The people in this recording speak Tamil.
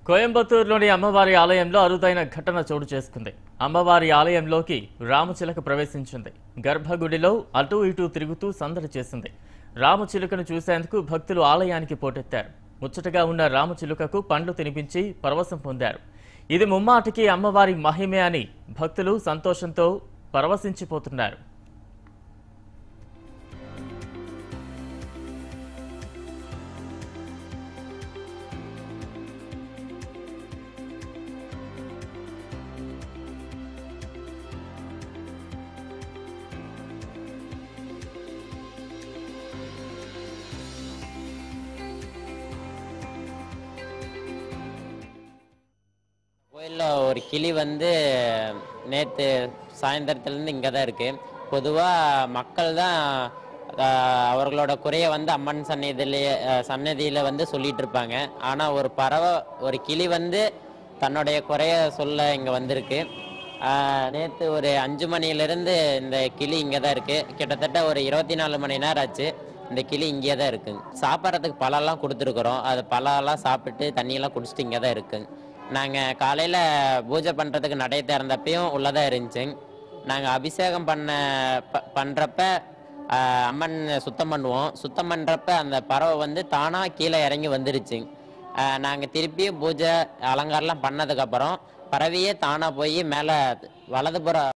కోయంబత్తూరులోని అమ్మవారి ఆలయంలో అరుదైన ఘటన చోటు చేసుకుంది. అమ్మవారి ఆలయంలోకి రామచిలక ప్రవేశించింది. గర్భగుడిలో అటూ ఇటూ తిరుగుతూ సందడి చేసింది. రామచిలుకను చూసేందుకు భక్తులు ఆలయానికి పోటెత్తారు. ముచ్చటగా ఉన్న రామచిలుకకు పండ్లు తినిపించి పరవశం పొందారు. ఇది ముమ్మాటికి అమ్మవారి మహిమే అని భక్తులు సంతోషంతో పరవశించిపోతున్నారు. கோயிலில் ஒரு கிளி வந்து நேற்று சாயந்தரத்துலேருந்து இங்கே தான் இருக்குது. பொதுவாக மக்கள் தான் அவர்களோட குறையை வந்து அம்மன் சன்னதியில் வந்து சொல்லிகிட்டு இருப்பாங்க. ஆனால் ஒரு பறவை, ஒரு கிளி வந்து தன்னுடைய குறைய சொல்ல இங்கே வந்திருக்கு. நேற்று ஒரு 5 மணிலேருந்து இந்த கிளி இங்கே தான் இருக்குது. கிட்டத்தட்ட ஒரு 24 மணி நேரம் ஆச்சு இந்த கிளி இங்கே தான் இருக்குங்க. சாப்பிட்றதுக்கு பழம்லாம் கொடுத்துருக்குறோம். அது பழம்லாம் சாப்பிட்டு தண்ணியெல்லாம் குடிச்சிட்டு இங்கே தான் இருக்குங்க. நாங்கள் காலையில் பூஜை பண்ணுறதுக்கு நடை திறந்தப்பையும் உள்ளதாக இருந்துச்சுங்க. நாங்கள் அபிஷேகம் பண்ணுறப்ப அம்மன் சுத்தம் பண்ணுவோம். சுத்தம் பண்ணுறப்ப அந்த பறவை வந்து தானாக கீழே இறங்கி வந்துருச்சுங்க. நாங்கள் திருப்பியும் பூஜை அலங்காரம்லாம் பண்ணதுக்கப்புறம் பறவையே தானாக போய் மேலே வலதுபுறம்